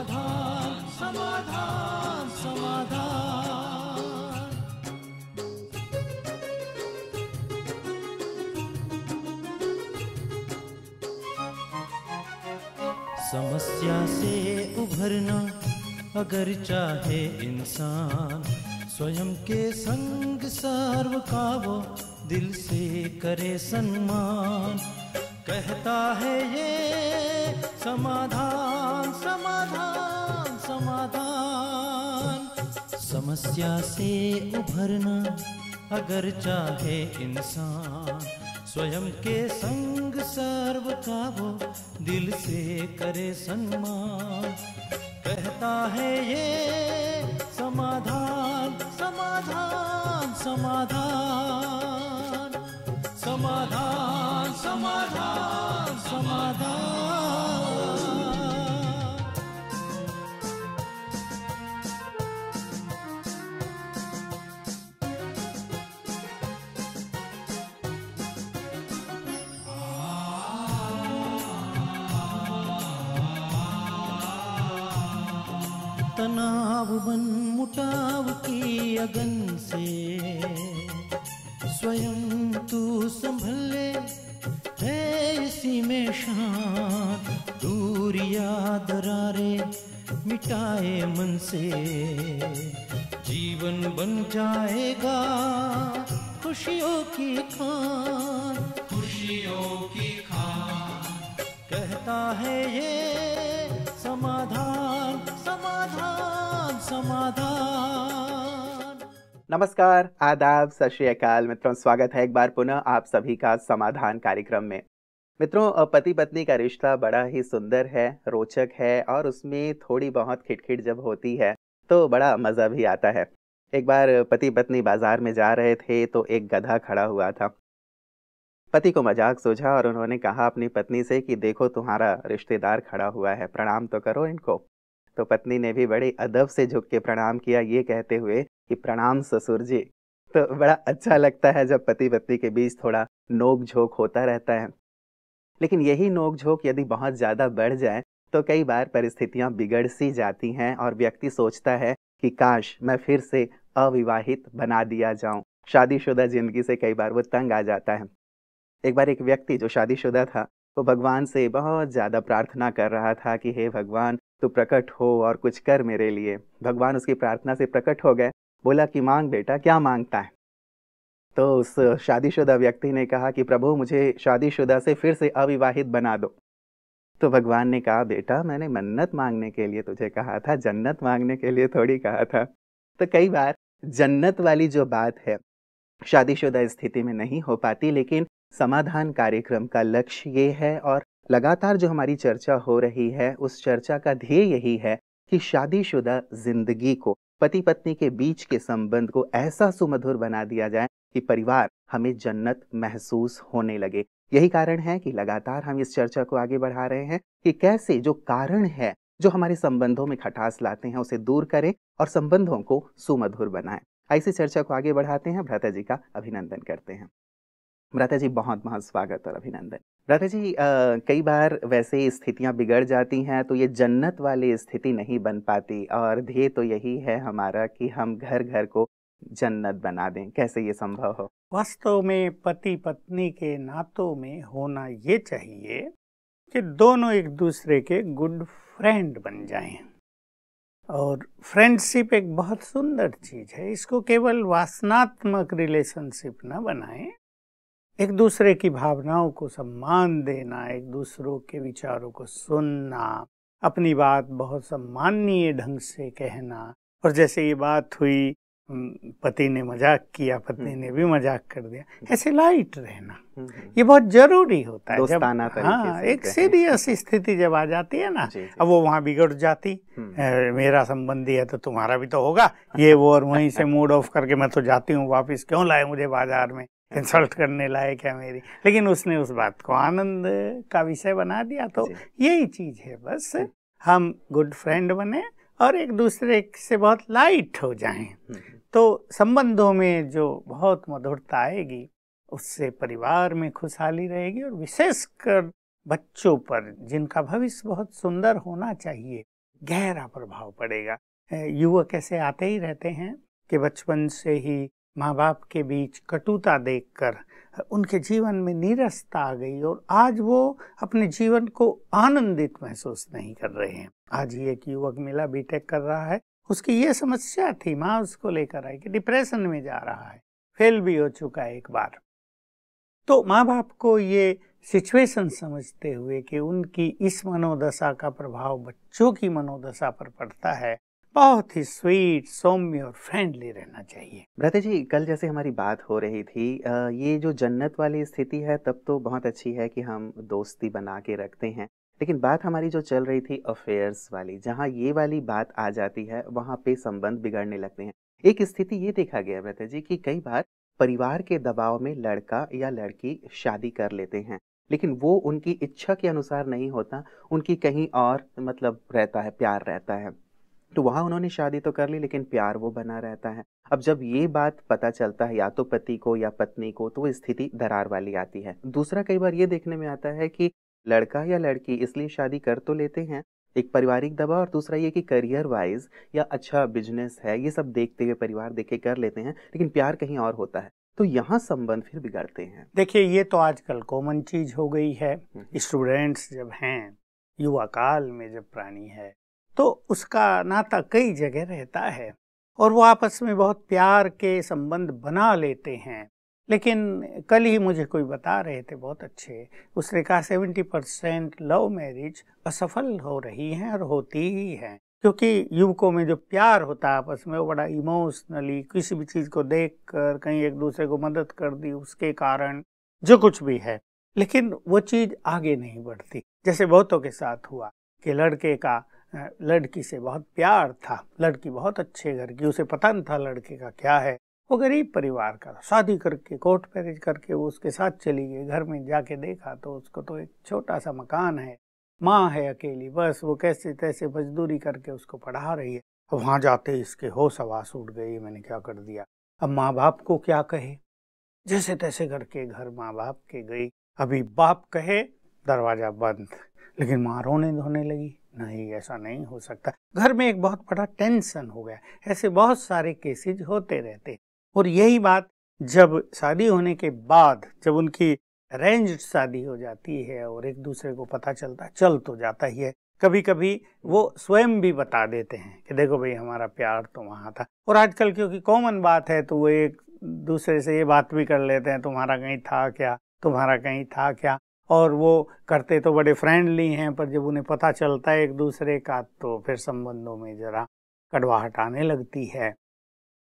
समाधान समाधान समाधान। समस्या से उभरना अगर चाहे इंसान, स्वयं के संग सर्व का वो दिल से करे सम्मान। कहता है ये समाधान समाधान समाधान। समस्या से उभरना अगर चाहे इंसान, स्वयं के संग सर्व का वो दिल से करे सम्मान। कहता है ये समाधान समाधान समाधान। समाधान समाधान समाधान। तनाव बन मुटाव की अगन से स्वयं तू संभल ले, है इसी में शान। दूरिया दरारे मिटाए मन से, जीवन बन जाएगा खुशियों की खान। खुशियों की खान। कहता है ये समाधान समाधान समाधान। नमस्कार, आदाब, सत श्री अकाल मित्रों, स्वागत है एक बार पुनः आप सभी का समाधान कार्यक्रम में। मित्रों, पति पत्नी का रिश्ता बड़ा ही सुंदर है, रोचक है और उसमें थोड़ी बहुत खिटखिट जब होती है तो बड़ा मज़ा भी आता है। एक बार पति पत्नी बाजार में जा रहे थे तो एक गधा खड़ा हुआ था। पति को मजाक सूझा और उन्होंने कहा अपनी पत्नी से कि देखो तुम्हारा रिश्तेदार खड़ा हुआ है, प्रणाम तो करो इनको। तो पत्नी ने भी बड़े अदब से झुक के प्रणाम किया, ये कहते हुए कि प्रणाम ससुर जी। तो बड़ा अच्छा लगता है जब पति पत्नी के बीच थोड़ा नोक झोंक होता रहता है। लेकिन यही नोक झोंक यदि बहुत ज़्यादा बढ़ जाए तो कई बार परिस्थितियां बिगड़ सी जाती हैं और व्यक्ति सोचता है कि काश मैं फिर से अविवाहित बना दिया जाऊं। शादीशुदा जिंदगी से कई बार वो तंग आ जाता है। एक बार एक व्यक्ति जो शादीशुदा था वो भगवान से बहुत ज़्यादा प्रार्थना कर रहा था कि हे भगवान तू प्रकट हो और कुछ कर मेरे लिए। भगवान उसकी प्रार्थना से प्रकट हो गए। बोला कि मांग बेटा, क्या मांगता है। तो उस शादीशुदा व्यक्ति ने कहा कि प्रभु मुझे शादीशुदा से फिर से अविवाहित बना दो। तो भगवान ने कहा बेटा मैंने मन्नत मांगने के लिए तुझे कहा था, जन्नत मांगने के लिए थोड़ी कहा था। तो कई बार जन्नत वाली जो बात है शादीशुदा स्थिति में नहीं हो पाती, लेकिन समाधान कार्यक्रम का लक्ष्य ये है और लगातार जो हमारी चर्चा हो रही है उस चर्चा का ध्येय यही है कि शादीशुदा जिंदगी को, पति पत्नी के बीच के संबंध को ऐसा सुमधुर बना दिया जाए कि परिवार हमें जन्नत महसूस होने लगे। यही कारण है कि लगातार हम इस चर्चा को आगे बढ़ा रहे हैं कि कैसे जो कारण है जो हमारे संबंधों में खटास लाते हैं उसे दूर करें और संबंधों को सुमधुर बनाएं। ऐसी चर्चा को आगे बढ़ाते हैं। भ्राता जी का अभिनंदन करते हैं। भ्राता जी बहुत बहुत स्वागत और अभिनंदन। भ्राता जी, कई बार वैसे स्थितियां बिगड़ जाती हैं तो ये जन्नत वाली स्थिति नहीं बन पाती और ध्येय तो यही है हमारा कि हम घर घर को जन्नत बना दें। कैसे ये संभव हो? वास्तव में पति पत्नी के नातों में होना ये चाहिए कि दोनों एक दूसरे के गुड फ्रेंड बन जाएं। और फ्रेंडशिप एक बहुत सुंदर चीज है, इसको केवल वासनात्मक रिलेशनशिप न बनाएं। एक दूसरे की भावनाओं को सम्मान देना, एक दूसरों के विचारों को सुनना, अपनी बात बहुत सम्माननीय ढंग से कहना। और जैसे ये बात हुई, पति ने मजाक किया, पत्नी ने भी मजाक कर दिया, ऐसे लाइट रहना ये बहुत जरूरी होता है। जब एक सीरियस स्थिति जब आ जाती है ना, अब वो वहाँ बिगड़ जाती, मेरा संबंधी है तो तुम्हारा भी तो होगा, ये वो, और वहीं से मूड ऑफ करके मैं तो जाती हूँ वापिस, क्यों लाए मुझे बाजार में, इंसल्ट करने लाए क्या मेरी। लेकिन उसने उस बात को आनंद का विषय बना दिया। तो यही चीज है, बस हम गुड फ्रेंड बने और एक दूसरे से बहुत लाइट हो जाएं तो संबंधों में जो बहुत मधुरता आएगी उससे परिवार में खुशहाली रहेगी। और विशेषकर बच्चों पर, जिनका भविष्य बहुत सुंदर होना चाहिए, गहरा प्रभाव पड़ेगा। युवक ऐसे आते ही रहते हैं कि बचपन से ही माँ बाप के बीच कटुता देखकर उनके जीवन में नीरसता आ गई और आज वो अपने जीवन को आनंदित महसूस नहीं कर रहे हैं। आज ही एक युवक मिला, बीटेक कर रहा है, उसकी ये समस्या थी, माँ उसको लेकर आई कि डिप्रेशन में जा रहा है, फेल भी हो चुका है एक बार। तो माँ बाप को ये सिचुएशन समझते हुए कि उनकी इस मनोदशा का प्रभाव बच्चों की मनोदशा पर पड़ता है, बहुत ही स्वीट, सौम्य और फ्रेंडली रहना चाहिए। भ्राता जी, कल जैसे हमारी बात हो रही थी, ये जो जन्नत वाली स्थिति है तब तो बहुत अच्छी है कि हम दोस्ती बना के रखते हैं, लेकिन बात हमारी जो चल रही थी अफेयर्स वाली, जहाँ ये वाली बात आ जाती है वहाँ पे संबंध बिगड़ने लगते हैं। एक स्थिति ये देखा गया भ्राता जी कि कई बार परिवार के दबाव में लड़का या लड़की शादी कर लेते हैं, लेकिन वो उनकी इच्छा के अनुसार नहीं होता, उनकी कहीं और मतलब रहता है, प्यार रहता है। तो वहाँ उन्होंने शादी तो कर ली लेकिन प्यार वो बना रहता है। अब जब ये बात पता चलता है या तो पति को या पत्नी को, तो वो स्थिति दरार वाली आती है। दूसरा, कई बार ये देखने में आता है कि लड़का या लड़की इसलिए शादी कर तो लेते हैं, एक पारिवारिक दबाव, और दूसरा ये कि करियर वाइज या अच्छा बिजनेस है, ये सब देखते हुए परिवार देख के कर लेते हैं, लेकिन प्यार कहीं और होता है, तो यहाँ संबंध फिर बिगड़ते हैं। देखिए, ये तो आजकल कॉमन चीज हो गई है। स्टूडेंट्स जब हैं, युवा काल में जब प्राणी है, तो उसका नाता कई जगह रहता है और वो आपस में बहुत प्यार के संबंध बना लेते हैं। लेकिन कल ही मुझे कोई बता रहे थे, बहुत अच्छे, उसने कहा 70% लव मैरिज असफल हो रही हैं और होती ही हैं, क्योंकि युवकों में जो प्यार होता है आपस में, वो बड़ा इमोशनली किसी भी चीज़ को देखकर कहीं एक दूसरे को मदद कर दी उसके कारण, जो कुछ भी है, लेकिन वो चीज़ आगे नहीं बढ़ती। जैसे बहुतों के साथ हुआ कि लड़के का लड़की से बहुत प्यार था, लड़की बहुत अच्छे घर की, उसे पता नहीं था लड़के का क्या है, वो गरीब परिवार का, शादी करके कोर्ट मैरिज करके वो उसके साथ चली गई। घर में जाके देखा तो उसको तो एक छोटा सा मकान है, माँ है अकेली, बस वो कैसे तैसे मजदूरी करके उसको पढ़ा रही है। अब वहाँ जाते इसके होश हवास उड़ गई, मैंने क्या कर दिया, अब माँ बाप को क्या कहे। जैसे तैसे करके घर माँ बाप के गई, अभी बाप कहे दरवाजा बंद, लेकिन माँ रोने धोने लगी, नहीं ऐसा नहीं हो सकता। घर में एक बहुत बड़ा टेंशन हो गया। ऐसे बहुत सारे केसेज होते रहते, और यही बात जब शादी होने के बाद, जब उनकी अरेंज्ड शादी हो जाती है और एक दूसरे को पता चलता, चल तो जाता ही है, कभी कभी वो स्वयं भी बता देते हैं कि देखो भाई हमारा प्यार तो वहाँ था। और आजकल क्योंकि कॉमन बात है तो वो एक दूसरे से ये बात भी कर लेते हैं, तुम्हारा कहीं था क्या, तुम्हारा कहीं था क्या, और वो करते तो बड़े फ्रेंडली हैं, पर जब उन्हें पता चलता है एक दूसरे का, तो फिर संबंधों में जरा कड़वाहट आने लगती है।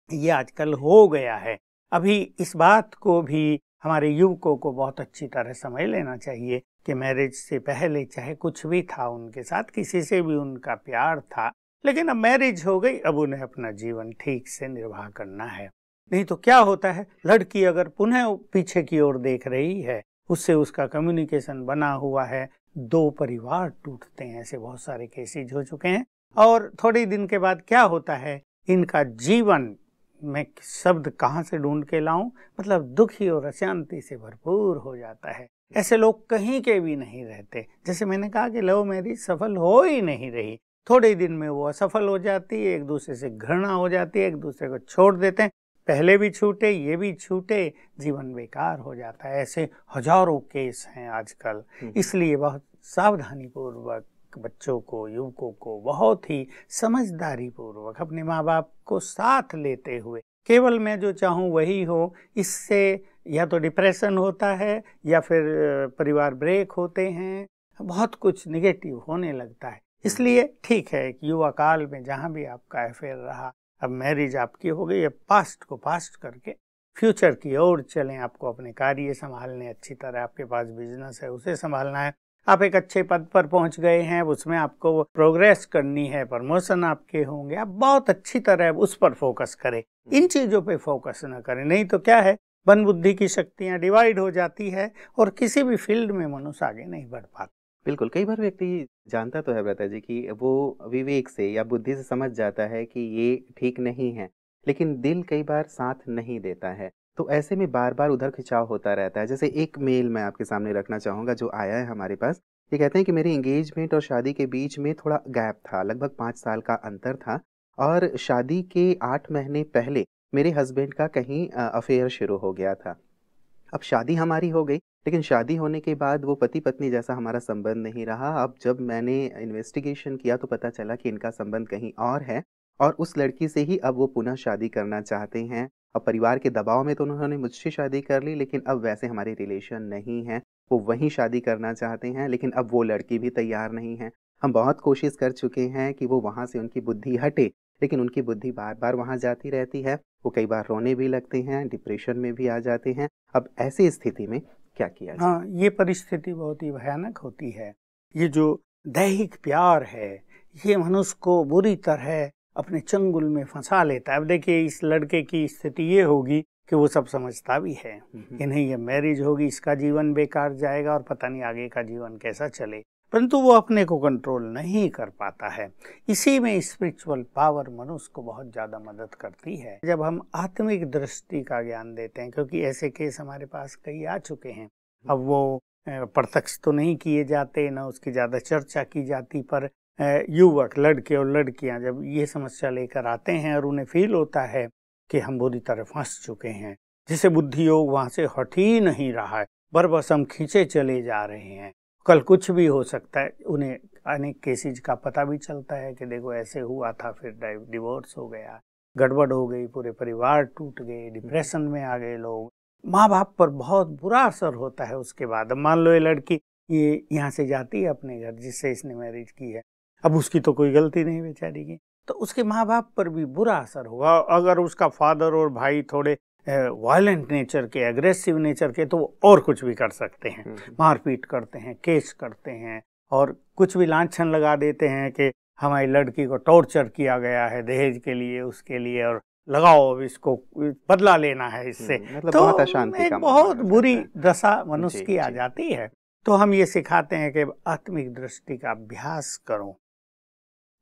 ये आजकल हो गया है। अभी इस बात को भी हमारे युवकों को बहुत अच्छी तरह समझ लेना चाहिए कि मैरिज से पहले चाहे कुछ भी था उनके साथ, किसी से भी उनका प्यार था, लेकिन अब मैरिज हो गई, अब उन्हें अपना जीवन ठीक से निर्वाह करना है। नहीं तो क्या होता है, लड़की अगर पुनः पीछे की ओर देख रही है, उससे उसका कम्युनिकेशन बना हुआ है, दो परिवार टूटते हैं। ऐसे बहुत सारे केसेज हो चुके हैं। और थोड़े दिन के बाद क्या होता है, इनका जीवन मैं शब्द कहाँ से ढूंढ के लाऊं, मतलब दुखी और अशांति से भरपूर हो जाता है। ऐसे लोग कहीं के भी नहीं रहते। जैसे मैंने कहा कि लव मैरिज सफल हो ही नहीं रही, थोड़े दिन में वो असफल हो जाती है, एक दूसरे से घृणा हो जाती है, एक दूसरे को छोड़ देते हैं, पहले भी छूटे ये भी छूटे, जीवन बेकार हो जाता है। ऐसे हजारों केस हैं आजकल। इसलिए बहुत सावधानी पूर्वक बच्चों को, युवकों को बहुत ही समझदारी पूर्वक अपने माँ बाप को साथ लेते हुए, केवल मैं जो चाहूँ वही हो, इससे या तो डिप्रेशन होता है या फिर परिवार ब्रेक होते हैं, बहुत कुछ निगेटिव होने लगता है। इसलिए ठीक है कि युवा काल में जहाँ भी आपका अफेयर रहा, अब मैरिज आपकी हो गई, अब पास्ट को पास्ट करके फ्यूचर की ओर चलें। आपको अपने कार्य संभालने, अच्छी तरह आपके पास बिजनेस है उसे संभालना है, आप एक अच्छे पद पर पहुंच गए हैं, उसमें आपको प्रोग्रेस करनी है, प्रमोशन आपके होंगे, आप बहुत अच्छी तरह उस पर फोकस करें, इन चीज़ों पे फोकस न करें। नहीं तो क्या है, मन बुद्धि की शक्तियाँ डिवाइड हो जाती है और किसी भी फील्ड में मनुष्य आगे नहीं बढ़ पाता। बिल्कुल, कई बार व्यक्ति जानता तो है भ्राता जी कि वो विवेक से या बुद्धि से समझ जाता है कि ये ठीक नहीं है, लेकिन दिल कई बार साथ नहीं देता है, तो ऐसे में बार बार उधर खिंचाव होता रहता है। जैसे एक मेल मैं आपके सामने रखना चाहूँगा जो आया है हमारे पास, ये कहते हैं कि मेरी एंगेजमेंट और शादी के बीच में थोड़ा गैप था, लगभग 5 साल का अंतर था और शादी के 8 महीने पहले मेरे हस्बैंड का कहीं अफ़ेयर शुरू हो गया था। अब शादी हमारी हो गई, लेकिन शादी होने के बाद वो पति-पत्नी जैसा हमारा संबंध नहीं रहा। अब जब मैंने इन्वेस्टिगेशन किया तो पता चला कि इनका संबंध कहीं और है और उस लड़की से ही अब वो पुनः शादी करना चाहते हैं। अब परिवार के दबाव में तो उन्होंने मुझसे शादी कर ली, लेकिन अब वैसे हमारे रिलेशन नहीं हैं। वो वहीं शादी करना चाहते हैं, लेकिन अब वो लड़की भी तैयार नहीं है। हम बहुत कोशिश कर चुके हैं कि वो वहाँ से उनकी बुद्धि हटे, लेकिन उनकी बुद्धि बार-बार वहाँ जाती रहती है। वो कई बार रोने भी लगते हैं, डिप्रेशन में भी आ जाते हैं। अब ऐसी स्थिति में क्या किया जाए? हाँ, ये परिस्थिति बहुत ही भयानक होती है। ये जो दैहिक प्यार है, ये मनुष्य को बुरी तरह अपने चंगुल में फंसा लेता है। अब देखिए, इस लड़के की स्थिति ये होगी कि वो सब समझता भी है कि नहीं, ये मैरिज होगी, इसका जीवन बेकार जाएगा और पता नहीं आगे का जीवन कैसा चले, परंतु वो अपने को कंट्रोल नहीं कर पाता है। इसी में स्पिरिचुअल पावर मनुष्य को बहुत ज़्यादा मदद करती है जब हम आत्मिक दृष्टि का ज्ञान देते हैं, क्योंकि ऐसे केस हमारे पास कई आ चुके हैं। अब वो प्रत्यक्ष तो नहीं किए जाते, न उसकी ज़्यादा चर्चा की जाती, पर युवक, लड़के और लड़कियां जब ये समस्या लेकर आते हैं और उन्हें फील होता है कि हम बुरी तरह फंस चुके हैं, जैसे बुद्धि योग वहाँ से हट ही नहीं रहा है, बस हम खींचे चले जा रहे हैं, कल कुछ भी हो सकता है। उन्हें अनेक केसेज का पता भी चलता है कि देखो ऐसे हुआ था, फिर डिवोर्स हो गया, गड़बड़ हो गई, पूरे परिवार टूट गए, डिप्रेशन में आ गए लोग। माँ बाप पर बहुत बुरा असर होता है उसके बाद। मान लो ये लड़की ये यहाँ से जाती है अपने घर जिससे इसने मैरिज की है, अब उसकी तो कोई गलती नहीं बेचारी की, तो उसके माँ बाप पर भी बुरा असर होगा। अगर उसका फादर और भाई थोड़े वायलेंट नेचर के, एग्रेसिव नेचर के, तो वो और कुछ भी कर सकते हैं, मारपीट करते हैं, केस करते हैं और कुछ भी लांछन लगा देते हैं कि हमारी लड़की को टॉर्चर किया गया है दहेज के लिए, उसके लिए, और लगाओ अब इसको बदला लेना है इससे। मतलब तो बहुत अशांति एक का बहुत माहौल बुरी रहता है। दशा मनुष्य की आ जाती है। तो हम ये सिखाते हैं कि आत्मिक दृष्टि का अभ्यास करो,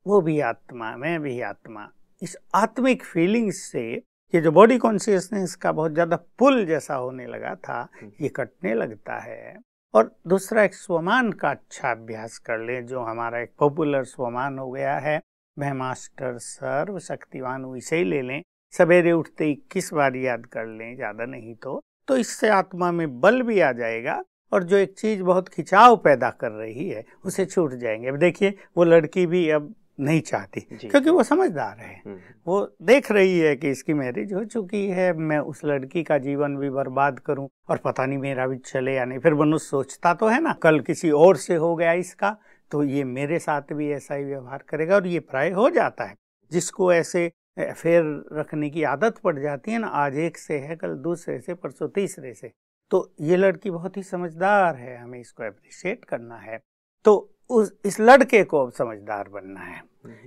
वो भी आत्मा, मैं भी आत्मा। इस आत्मिक फीलिंग्स से ये जो बॉडी कॉन्शियसनेस का बहुत ज्यादा पुल जैसा होने लगा था, ये कटने लगता है। और दूसरा, एक स्वमान का अच्छा अभ्यास कर ले, जो हमारा एक पॉपुलर स्वमान हो गया है, मैं मास्टर सर्व शक्तिवान हूँ, इसे ही ले लें, सवेरे उठते 21 बार याद कर लें, ज्यादा नहीं तो इससे आत्मा में बल भी आ जाएगा और जो एक चीज बहुत खिंचाव पैदा कर रही है उसे छूट जाएंगे। अब देखिए, वो लड़की भी अब नहीं चाहती क्योंकि वो समझदार है, वो देख रही है कि इसकी मैरिज हो चुकी है, मैं उस लड़की का जीवन भी बर्बाद करूं और पता नहीं मेरा भी चले या नहीं। फिर मनुष्य सोचता तो है ना, कल किसी और से हो गया इसका तो ये मेरे साथ भी ऐसा ही व्यवहार करेगा, और ये प्राय हो जाता है। जिसको ऐसे अफेयर रखने की आदत पड़ जाती है ना, आज एक से है, कल दूसरे से, परसों तीसरे से, तो ये लड़की बहुत ही समझदार है, हमें इसको अप्रिशिएट करना है। तो इस लड़के को अब समझदार बनना है,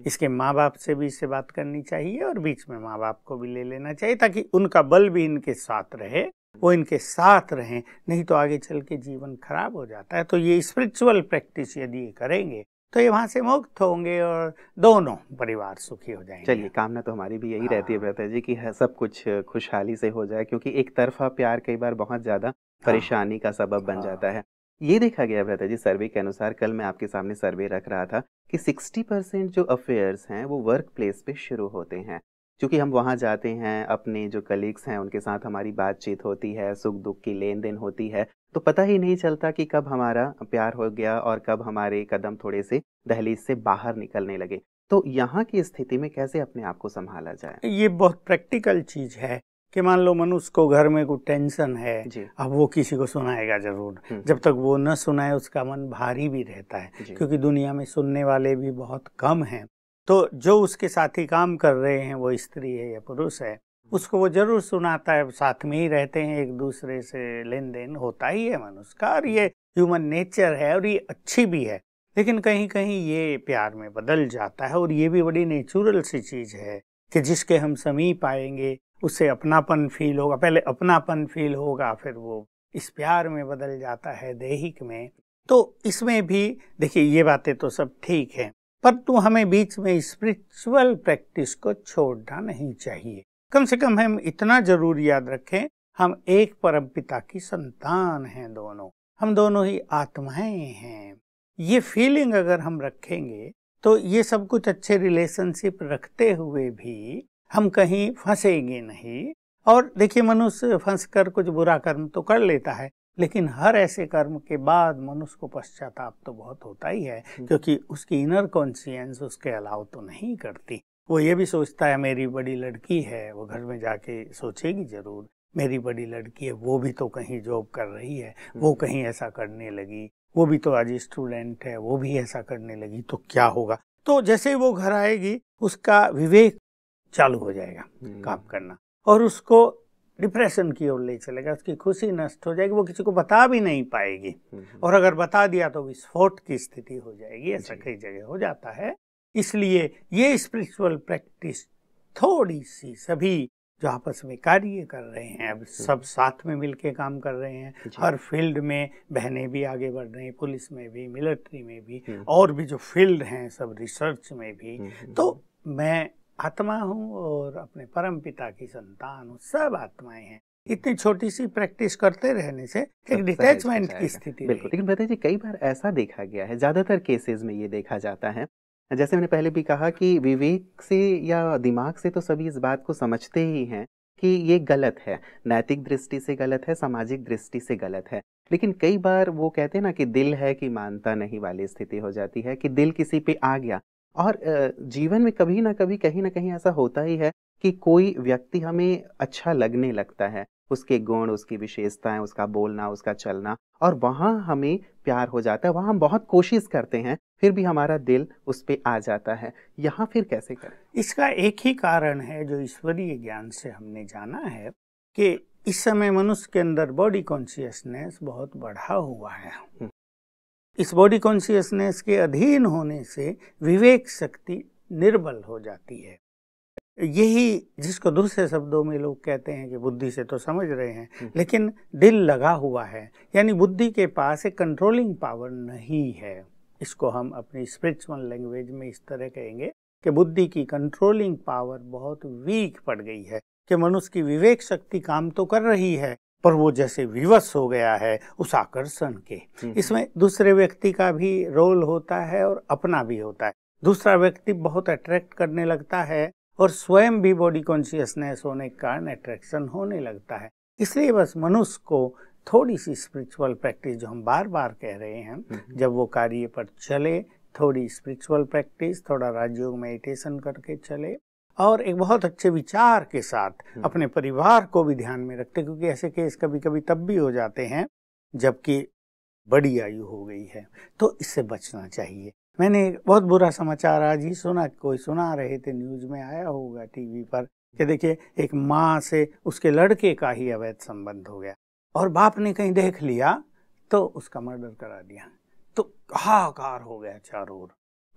इसके माँ बाप से भी इससे बात करनी चाहिए और बीच में माँ बाप को भी ले लेना चाहिए, ताकि उनका बल भी इनके साथ रहे, वो इनके साथ रहें, नहीं तो आगे चल के जीवन खराब हो जाता है। तो ये स्पिरिचुअल प्रैक्टिस यदि ये करेंगे तो ये वहाँ से मुक्त होंगे और दोनों परिवार सुखी हो जाएंगे। चलिए, कामना तो हमारी भी यही रहती है ब्रता जी कि सब कुछ खुशहाली से हो जाए, क्योंकि एक तरफा प्यार कई बार बहुत ज़्यादा परेशानी का सबब बन जाता है। ये देखा गया ब्रता जी सर्वे के अनुसार, कल मैं आपके सामने सर्वे रख रहा था कि 60% जो अफेयर्स हैं वो वर्क प्लेस पे शुरू होते हैं। क्योंकि हम वहाँ जाते हैं, अपने जो कलीग्स हैं उनके साथ हमारी बातचीत होती है, सुख दुख की लेन देन होती है, तो पता ही नहीं चलता कि कब हमारा प्यार हो गया और कब हमारे कदम थोड़े से दहलीज से बाहर निकलने लगे। तो यहाँ की स्थिति में कैसे अपने आप को संभाला जाए? ये बहुत प्रैक्टिकल चीज है कि मान लो मनुष्य को घर में कोई टेंशन है, अब वो किसी को सुनाएगा जरूर, जब तक वो न सुनाए उसका मन भारी भी रहता है, क्योंकि दुनिया में सुनने वाले भी बहुत कम हैं। तो जो उसके साथी काम कर रहे हैं, वो स्त्री है या पुरुष है, उसको वो जरूर सुनाता है, साथ में ही रहते हैं, एक दूसरे से लेन देन होता ही है मनुष्य का, और ये ह्यूमन नेचर है और ये अच्छी भी है। लेकिन कहीं कहीं ये प्यार में बदल जाता है, और ये भी बड़ी नेचुरल सी चीज है कि जिसके हम समीप आएंगे उससे अपनापन फील होगा, पहले अपनापन फील होगा, फिर वो इस प्यार में बदल जाता है, दैहिक में। तो इसमें भी देखिए, ये बातें तो सब ठीक है, परंतु हमें बीच में स्पिरिचुअल प्रैक्टिस को छोड़ना नहीं चाहिए। कम से कम हम इतना जरूर याद रखें, हम एक परमपिता की संतान हैं दोनों, हम दोनों ही आत्माएं हैं। ये फीलिंग अगर हम रखेंगे तो ये सब कुछ अच्छे रिलेशनशिप रखते हुए भी हम कहीं फंसेंगे नहीं। और देखिए, मनुष्य फंसकर कुछ बुरा कर्म तो कर लेता है, लेकिन हर ऐसे कर्म के बाद मनुष्य को पश्चाताप तो बहुत होता ही है, क्योंकि उसकी इनर कॉन्शियंस उसके अलाव तो नहीं करती। वो ये भी सोचता है मेरी बड़ी लड़की है, वो घर में जाके सोचेगी जरूर मेरी बड़ी लड़की है, वो भी तो कहीं जॉब कर रही है, वो कहीं ऐसा करने लगी, वो भी तो आज स्टूडेंट है, वो भी ऐसा करने लगी, तो क्या होगा। तो जैसे ही वो घर आएगी उसका विवेक चालू हो जाएगा काम करना, और उसको डिप्रेशन की ओर ले चलेगा, उसकी खुशी नष्ट हो जाएगी, वो किसी को बता भी नहीं पाएगी, और अगर बता दिया तो विस्फोट की स्थिति हो जाएगी। ऐसा कई जगह हो जाता है। इसलिए ये स्पिरिचुअल प्रैक्टिस थोड़ी सी, सभी जो आपस में कार्य कर रहे हैं, अब सब साथ में मिलके काम कर रहे हैं, हर फील्ड में बहनें भी आगे बढ़ रही हैं, पुलिस में भी, मिलिट्री में भी, और भी जो फील्ड हैं सब, रिसर्च में भी। तो मैं आत्मा हूँ और अपने परम पिता की संतान हूँ, सब आत्माएं हैं। इतनी छोटी सी प्रैक्टिस करते रहने से एक डिटैचमेंट की स्थिति। बिल्कुल। लेकिन बताइए जी, कई बार ऐसा देखा गया है, ज्यादातर केसेस में ये देखा जाता है, जैसे मैंने पहले भी कहा कि विवेक से या दिमाग से तो सभी इस बात को समझते ही हैं कि ये गलत है, नैतिक दृष्टि से गलत है, सामाजिक दृष्टि से गलत है, लेकिन कई बार वो कहते हैं ना कि दिल है कि मानता नहीं वाली स्थिति हो जाती है, कि दिल किसी पे आ गया। और जीवन में कभी ना कभी कहीं ना कहीं ऐसा होता ही है कि कोई व्यक्ति हमें अच्छा लगने लगता है, उसके गुण, उसकी विशेषताएं, उसका बोलना, उसका चलना, और वहाँ हमें प्यार हो जाता है। वहाँ हम बहुत कोशिश करते हैं, फिर भी हमारा दिल उस पे आ जाता है। यहाँ फिर कैसे करें? इसका एक ही कारण है जो ईश्वरीय ज्ञान से हमने जाना है, कि इस समय मनुष्य के अंदर बॉडी कॉन्शियसनेस बहुत बढ़ा हुआ है। इस बॉडी कॉन्शियसनेस के अधीन होने से विवेक शक्ति निर्बल हो जाती है। यही जिसको दूसरे शब्दों में लोग कहते हैं कि बुद्धि से तो समझ रहे हैं, लेकिन दिल लगा हुआ है, यानी बुद्धि के पास एक कंट्रोलिंग पावर नहीं है। इसको हम अपनी स्पिरिचुअल लैंग्वेज में इस तरह कहेंगे कि बुद्धि की कंट्रोलिंग पावर बहुत वीक पड़ गई है, कि मनुष्य की विवेक शक्ति काम तो कर रही है, पर वो जैसे विवश हो गया है उस आकर्षण के। इसमें दूसरे व्यक्ति का भी रोल होता है और अपना भी होता है। दूसरा व्यक्ति बहुत अट्रैक्ट करने लगता है, और स्वयं भी बॉडी कॉन्शियसनेस होने के कारण अट्रैक्शन होने लगता है। इसलिए बस मनुष्य को थोड़ी सी स्पिरिचुअल प्रैक्टिस, जो हम बार बार कह रहे हैं, जब वो कार्य पर चले, थोड़ी स्पिरिचुअल प्रैक्टिस, थोड़ा राजयोग मेडिटेशन करके चले, और एक बहुत अच्छे विचार के साथ अपने परिवार को भी ध्यान में रखते, क्योंकि ऐसे केस कभी कभी तब भी हो जाते हैं जबकि बड़ी आयु हो गई है, तो इससे बचना चाहिए। मैंने एक बहुत बुरा समाचार आज ही सुना, कोई सुना रहे थे, न्यूज में आया होगा टीवी पर, कि देखिए एक माँ से उसके लड़के का ही अवैध संबंध हो गया, और बाप ने कहीं देख लिया तो उसका मर्डर करा दिया। तो हाहाकार हो गया चारों ओर,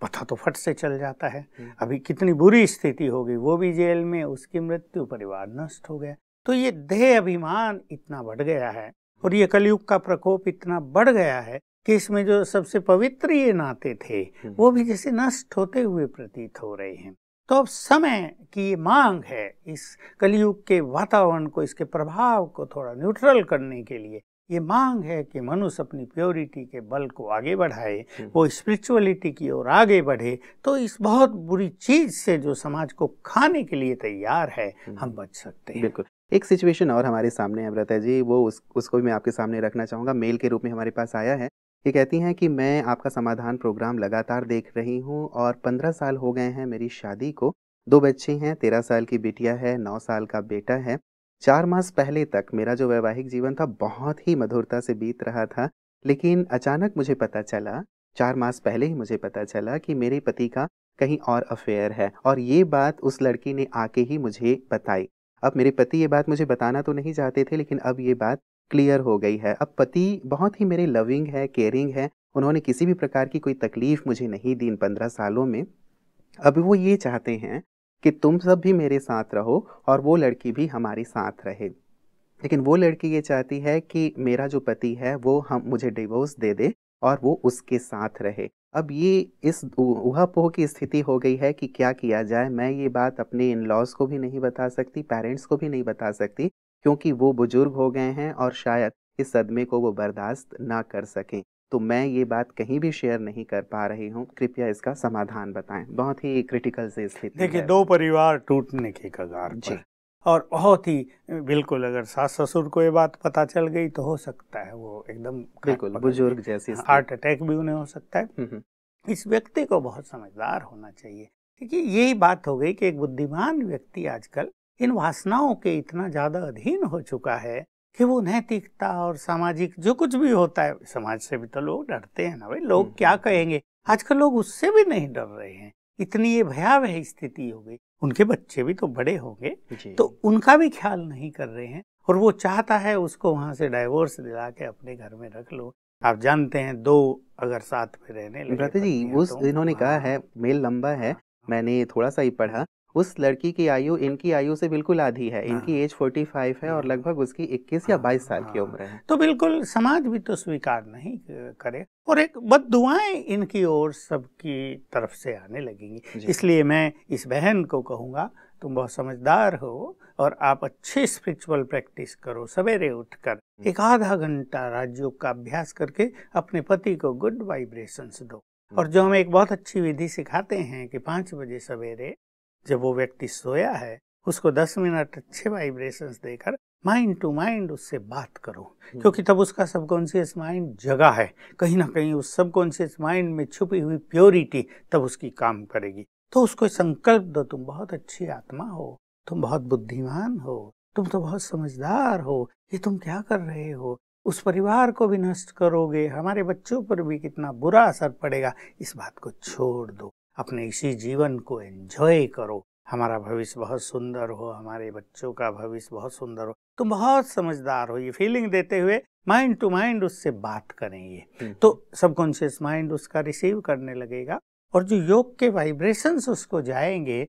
पता तो फट से चल जाता है। अभी कितनी बुरी स्थिति हो गई, वो भी जेल में, उसकी मृत्यु, परिवार नष्ट हो गया। तो ये देह अभिमान इतना बढ़ गया है, और ये कलयुग का प्रकोप इतना बढ़ गया है कि इसमें जो सबसे पवित्र ये नाते थे वो भी जैसे नष्ट होते हुए प्रतीत हो रहे हैं। तो अब समय की मांग है इस कलयुग के वातावरण को, इसके प्रभाव को थोड़ा न्यूट्रल करने के लिए ये मांग है कि मनुष्य अपनी प्योरिटी के बल को आगे बढ़ाए, वो स्पिरिचुअलिटी की ओर आगे बढ़े, तो इस बहुत बुरी चीज से जो समाज को खाने के लिए तैयार है हम बच सकते हैं। बिल्कुल। एक सिचुएशन और हमारे सामने है व्रता जी, वो उसको भी मैं आपके सामने रखना चाहूँगा। मेल के रूप में हमारे पास आया है। ये कहती हैं कि मैं आपका समाधान प्रोग्राम लगातार देख रही हूँ और 15 साल हो गए हैं मेरी शादी को। 2 बच्चे हैं, 13 साल की बिटिया है, 9 साल का बेटा है। 4 मास पहले तक मेरा जो वैवाहिक जीवन था बहुत ही मधुरता से बीत रहा था, लेकिन अचानक मुझे पता चला, 4 मास पहले ही मुझे पता चला कि मेरे पति का कहीं और अफेयर है, और ये बात उस लड़की ने आके ही मुझे बताई। अब मेरे पति ये बात मुझे बताना तो नहीं चाहते थे, लेकिन अब ये बात क्लियर हो गई है। अब पति बहुत ही मेरे लविंग है, केयरिंग है, उन्होंने किसी भी प्रकार की कोई तकलीफ मुझे नहीं दी इन 15 सालों में। अब वो ये चाहते हैं कि तुम सब भी मेरे साथ रहो और वो लड़की भी हमारे साथ रहे, लेकिन वो लड़की ये चाहती है कि मेरा जो पति है वो मुझे डिवोर्स दे दे और वो उसके साथ रहे। अब ये इस ऊहापोह की स्थिति हो गई है कि क्या किया जाए। मैं ये बात अपने इन लॉज को भी नहीं बता सकती, पेरेंट्स को भी नहीं बता सकती, क्योंकि वो बुजुर्ग हो गए हैं और शायद इस सदमे को वो बर्दाश्त ना कर सकें। तो मैं ये बात कहीं भी शेयर नहीं कर पा रही हूँ, कृपया इसका समाधान बताएं। बहुत ही क्रिटिकल से स्थिति देखिए, है। 2 परिवार टूटने के कगार जी। पर, और बहुत ही बिल्कुल अगर सास ससुर को ये बात पता चल गई तो हो सकता है वो एकदम बिल्कुल बुजुर्ग जैसी हार्ट अटैक भी उन्हें हो सकता है। इस व्यक्ति को बहुत समझदार होना चाहिए, क्योंकि यही बात हो गई कि एक बुद्धिमान व्यक्ति आजकल इन वासनाओं के इतना ज्यादा अधीन हो चुका है कि वो नैतिकता और सामाजिक जो कुछ भी होता है, समाज से भी तो लोग डरते हैं ना भाई, लोग क्या कहेंगे, आजकल लोग उससे भी नहीं डर रहे हैं। इतनी ये भयावह स्थिति हो गई, उनके बच्चे भी तो बड़े होंगे तो उनका भी ख्याल नहीं कर रहे हैं, और वो चाहता है उसको वहां से डाइवोर्स दिला के अपने घर में रख लो। आप जानते हैं 2 अगर साथ में रहने लगे भ्राता जी, उस इन्होंने कहा है मेल लंबा है, मैंने थोड़ा सा ही पढ़ा, उस लड़की की आयु इनकी आयु से बिल्कुल आधी है, इनकी एज 45 है और लगभग उसकी 21 या 22 साल की उम्र है। तो बिल्कुल समाज भी तो स्वीकार नहीं करे, और एक बद्दुआएं इनकी ओर सबकी तरफ से आने लगेंगी। इसलिए मैं इस बहन को कहूँगा, तुम बहुत समझदार हो और आप अच्छी स्पिरिचुअल प्रैक्टिस करो, सवेरे उठकर एक आधा घंटा राजयोग का अभ्यास करके अपने पति को गुड वाइब्रेशंस दो। और जो हम एक बहुत अच्छी विधि सिखाते हैं कि 5 बजे सवेरे जब वो व्यक्ति सोया है, उसको 10 मिनट अच्छे वाइब्रेशंस देकर माइंड टू माइंड उससे बात करो, क्योंकि तब उसका सबकॉन्शियस माइंड जगा है, कहीं ना कहीं उस सबकॉन्शियस माइंड में छुपी हुई प्योरिटी तब उसकी काम करेगी। तो उसको संकल्प दो, तुम बहुत अच्छी आत्मा हो, तुम बहुत बुद्धिमान हो, तुम तो बहुत समझदार हो, ये तुम क्या कर रहे हो, उस परिवार को भी नष्ट करोगे, हमारे बच्चों पर भी कितना बुरा असर पड़ेगा, इस बात को छोड़ दो, अपने इसी जीवन को एंजॉय करो, हमारा भविष्य बहुत सुंदर हो, हमारे बच्चों का भविष्य बहुत सुंदर हो, तुम बहुत समझदार हो, ये फीलिंग देते हुए माइंड टू माइंड उससे बात करेंगे तो सबकॉन्शियस माइंड उसका रिसीव करने लगेगा, और जो योग के वाइब्रेशंस उसको जाएंगे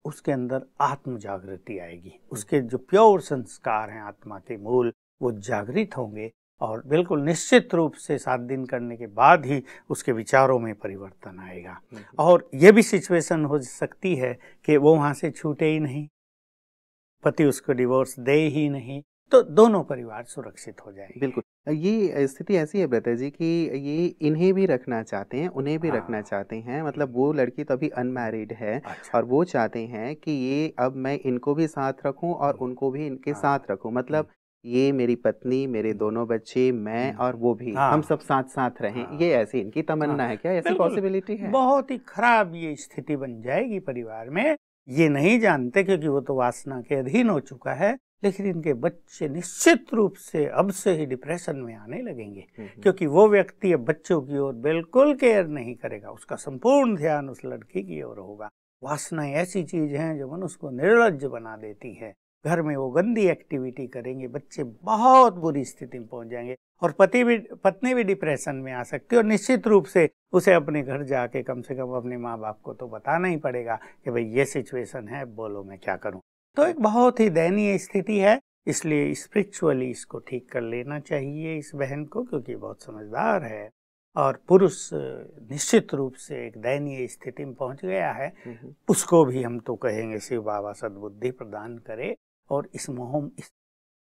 उसके अंदर आत्म जागृति आएगी, उसके जो प्योर संस्कार हैं आत्मा के मूल वो जागृत होंगे, और बिल्कुल निश्चित रूप से 7 दिन करने के बाद ही उसके विचारों में परिवर्तन आएगा। और ये भी सिचुएशन हो सकती है कि वो वहां से छूटे ही नहीं, पति उसको डिवोर्स दे ही नहीं, तो दोनों परिवार सुरक्षित हो जाएंगे। बिल्कुल, ये स्थिति ऐसी है ब्रता जी कि ये इन्हें भी रखना चाहते हैं, उन्हें भी रखना चाहते हैं, मतलब वो लड़की तो अभी अनमैरिड है और वो चाहते हैं कि ये अब मैं इनको भी साथ रखूं और उनको भी इनके साथ रखूं, मतलब ये मेरी पत्नी, मेरे दोनों बच्चे, मैं और वो भी, हम सब साथ साथ रहें, ये ऐसी इनकी तमन्ना है। क्या ऐसी पॉसिबिलिटी है? बहुत ही खराब ये स्थिति बन जाएगी परिवार में, ये नहीं जानते क्योंकि वो तो वासना के अधीन हो चुका है, लेकिन इनके बच्चे निश्चित रूप से अब से ही डिप्रेशन में आने लगेंगे, क्योंकि वो व्यक्ति अब बच्चों की ओर बिल्कुल केयर नहीं करेगा, उसका संपूर्ण ध्यान उस लड़की की ओर होगा। वासनाएं ऐसी चीज हैं जो मनुष्य को निर्लज्ज बना देती है, घर में वो गंदी एक्टिविटी करेंगे, बच्चे बहुत बुरी स्थिति में पहुंच जाएंगे, और पत्नी भी डिप्रेशन में आ सकती है, और निश्चित रूप से उसे अपने घर जाके कम से कम अपने माँ बाप को तो बताना ही पड़ेगा कि भाई ये सिचुएशन है, बोलो मैं क्या करूं। तो एक बहुत ही दयनीय स्थिति है, इसलिए स्पिरिचुअली इसको ठीक कर लेना चाहिए इस बहन को, क्योंकि बहुत समझदार है, और पुरुष निश्चित रूप से एक दयनीय स्थिति में पहुंच गया है, उसको भी हम तो कहेंगे शिव बाबा सद्बुद्धि प्रदान करे और इस मोह, इस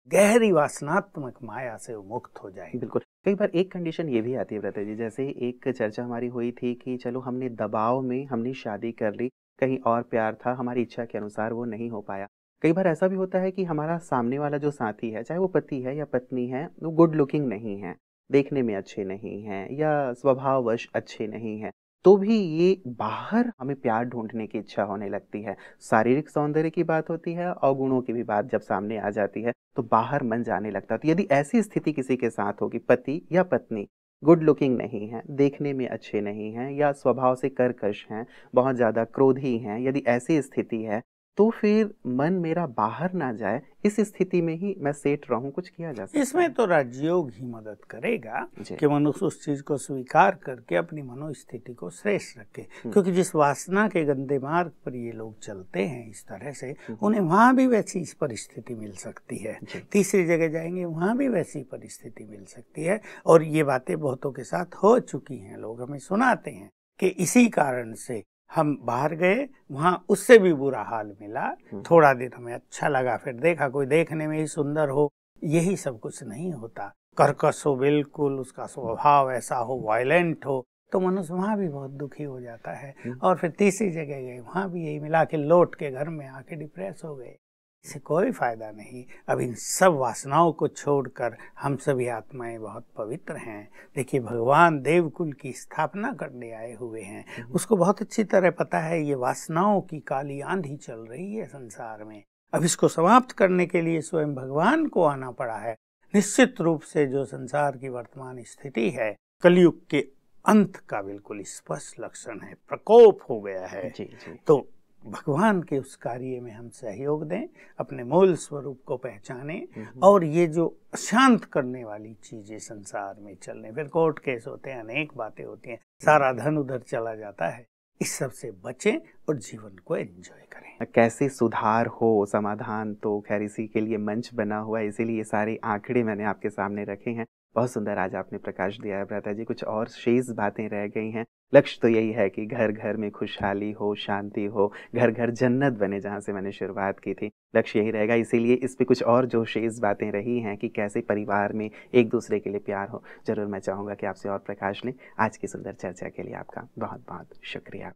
गहरी वासनात्मक माया से वो मुक्त हो जाए। बिल्कुल, कई बार एक कंडीशन ये भी आती है ब्रता जी, जैसे एक चर्चा हमारी हुई थी कि चलो हमने दबाव में हमने शादी कर ली, कहीं और प्यार था, हमारी इच्छा के अनुसार वो नहीं हो पाया। कई बार ऐसा भी होता है कि हमारा सामने वाला जो साथी है, चाहे वो पति है या पत्नी है, वो गुड लुकिंग नहीं है, देखने में अच्छे नहीं हैं या स्वभाववश अच्छे नहीं हैं, तो भी ये बाहर हमें प्यार ढूंढने की इच्छा होने लगती है। शारीरिक सौंदर्य की बात होती है और गुणों की भी बात जब सामने आ जाती है तो बाहर मन जाने लगता है। तो यदि ऐसी स्थिति किसी के साथ होगी, पति या पत्नी गुड लुकिंग नहीं है, देखने में अच्छे नहीं हैं या स्वभाव से कर्कश हैं, बहुत ज़्यादा क्रोधी हैं, यदि ऐसी स्थिति है तो फिर मन मेरा बाहर ना जाए, इस स्थिति में ही मैं सेट रहूं, कुछ किया जा सकता है? इसमें तो राजयोग ही मदद करेगा कि मनुष्य उस चीज को स्वीकार करके अपनी मनोस्थिति को श्रेष्ठ रखे, क्योंकि जिस वासना के गंदे मार्ग पर ये लोग चलते हैं इस तरह से, उन्हें वहां भी वैसी परिस्थिति मिल सकती है, तीसरी जगह जाएंगे वहां भी वैसी परिस्थिति मिल सकती है। और ये बातें बहुतों के साथ हो चुकी हैं, लोग हमें सुनाते हैं कि इसी कारण से हम बाहर गए, वहां उससे भी बुरा हाल मिला, थोड़ा दिन हमें अच्छा लगा, फिर देखा कोई देखने में ही सुंदर हो, यही सब कुछ नहीं होता। कर्कश हो बिल्कुल, उसका स्वभाव ऐसा हो, वायलेंट हो, तो मनुष्य वहाँ भी बहुत दुखी हो जाता है। और फिर तीसरी जगह गए, वहाँ भी यही मिला के लौट के घर में आके डिप्रेस हो गए। इससे कोई फायदा नहीं। अब इन सब वासनाओं को छोड़कर हम सभी आत्माएं बहुत पवित्र हैं। देखिए, भगवान देवकुल की स्थापना करने आए हुए हैं, उसको बहुत अच्छी तरह पता है ये वासनाओं की काली आंधी चल रही है संसार में। अब इसको समाप्त करने के लिए स्वयं भगवान को आना पड़ा है। निश्चित रूप से जो संसार की वर्तमान स्थिति है, कलयुग के अंत का बिल्कुल स्पष्ट लक्षण है, प्रकोप हो गया है। जी जी। तो भगवान के उस कार्य में हम सहयोग दें, अपने मूल स्वरूप को पहचानें, और ये जो शांत करने वाली चीजें संसार में चल रही, फिर कोर्ट केस होते हैं, अनेक बातें होती हैं, सारा धन उधर चला जाता है, इस सब से बचें और जीवन को एंजॉय करें। कैसे सुधार हो, समाधान तो खैर इसी के लिए मंच बना हुआ है, इसीलिए ये सारे आंकड़े मैंने आपके सामने रखे हैं। बहुत सुंदर आज आपने प्रकाश दिया है भ्राता जी। कुछ और शेष बातें रह गई हैं। लक्ष्य तो यही है कि घर घर में खुशहाली हो, शांति हो, घर घर जन्नत बने, जहाँ से मैंने शुरुआत की थी। लक्ष्य यही रहेगा। इसीलिए इस पे कुछ और जो शेष बातें रही हैं कि कैसे परिवार में एक दूसरे के लिए प्यार हो, जरूर मैं चाहूँगा कि आपसे और प्रकाश लें। आज की सुंदर चर्चा के लिए आपका बहुत बहुत शुक्रिया।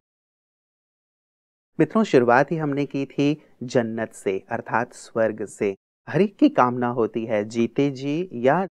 मित्रों, शुरुआत ही हमने की थी जन्नत से, अर्थात स्वर्ग से। हर एक की कामना होती है जीते जी या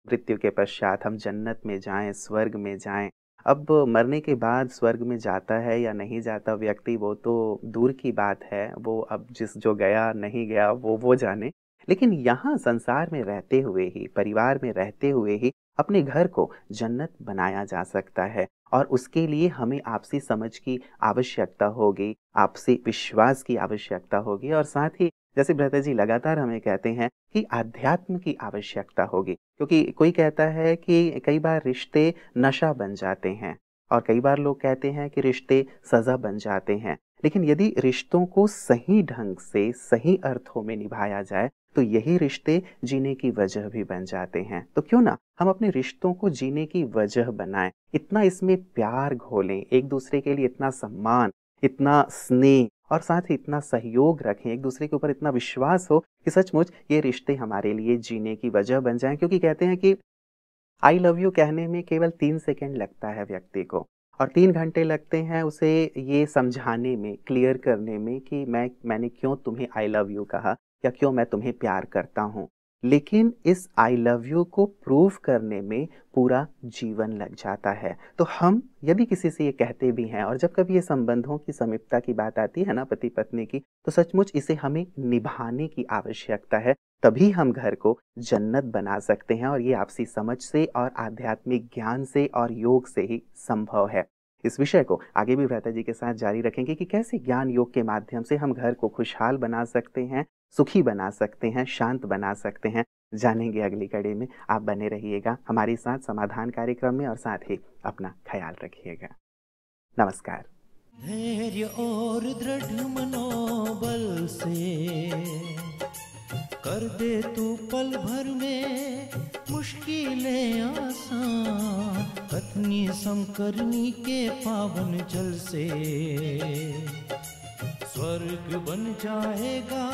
मृत्यु के पश्चात हम जन्नत में जाएं, स्वर्ग में जाएं। अब मरने के बाद स्वर्ग में जाता है या नहीं जाता व्यक्ति, वो तो दूर की बात है। वो अब जो गया नहीं गया वो जाने। लेकिन यहाँ संसार में रहते हुए ही, परिवार में रहते हुए ही अपने घर को जन्नत बनाया जा सकता है। और उसके लिए हमें आपसी समझ की आवश्यकता होगी, आपसी विश्वास की आवश्यकता होगी, और साथ ही जैसे भ्राता जी लगातार हमें कहते हैं कि आध्यात्म की आवश्यकता होगी। क्योंकि कोई कहता है कि कई बार रिश्ते नशा बन जाते हैं, और कई बार लोग कहते हैं कि रिश्ते सजा बन जाते हैं। लेकिन यदि रिश्तों को सही ढंग से, सही अर्थों में निभाया जाए, तो यही रिश्ते जीने की वजह भी बन जाते हैं। तो क्यों ना हम अपने रिश्तों को जीने की वजह बनाएं, इतना इसमें प्यार घोलें, एक दूसरे के लिए इतना सम्मान, इतना स्नेह, और साथ ही इतना सहयोग रखें, एक दूसरे के ऊपर इतना विश्वास हो कि सचमुच ये रिश्ते हमारे लिए जीने की वजह बन जाएं। क्योंकि कहते हैं कि आई लव यू कहने में केवल 3 सेकंड लगता है व्यक्ति को, और 3 घंटे लगते हैं उसे ये समझाने में, क्लियर करने में कि मैंने क्यों तुम्हें आई लव यू कहा या क्यों मैं तुम्हें प्यार करता हूँ। लेकिन इस आई लव यू को प्रूव करने में पूरा जीवन लग जाता है। तो हम यदि किसी से ये कहते भी हैं, और जब कभी ये संबंधों की समीपता की बात आती है ना, पति पत्नी की, तो सचमुच इसे हमें निभाने की आवश्यकता है। तभी हम घर को जन्नत बना सकते हैं, और ये आपसी समझ से और आध्यात्मिक ज्ञान से और योग से ही संभव है। इस विषय को आगे भी भ्राता जी के साथ जारी रखेंगे कि कैसे ज्ञान योग के माध्यम से हम घर को खुशहाल बना सकते हैं, सुखी बना सकते हैं, शांत बना सकते हैं। जानेंगे अगली कड़ी में। आप बने रहिएगा हमारे साथ समाधान कार्यक्रम में, और साथ ही अपना ख्याल रखिएगा। नमस्कार। धैर्य और दृढ़ मनोबल से कर दे तू पल भर में मुश्किलें आसान, कथनी समकरनी के पावन जल से स्वर्ग बन जाएगा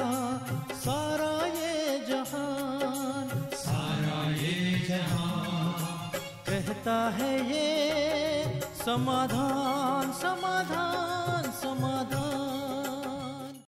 सारा ये जहान, सारा ये जहान। कहता है ये समाधान समाधान।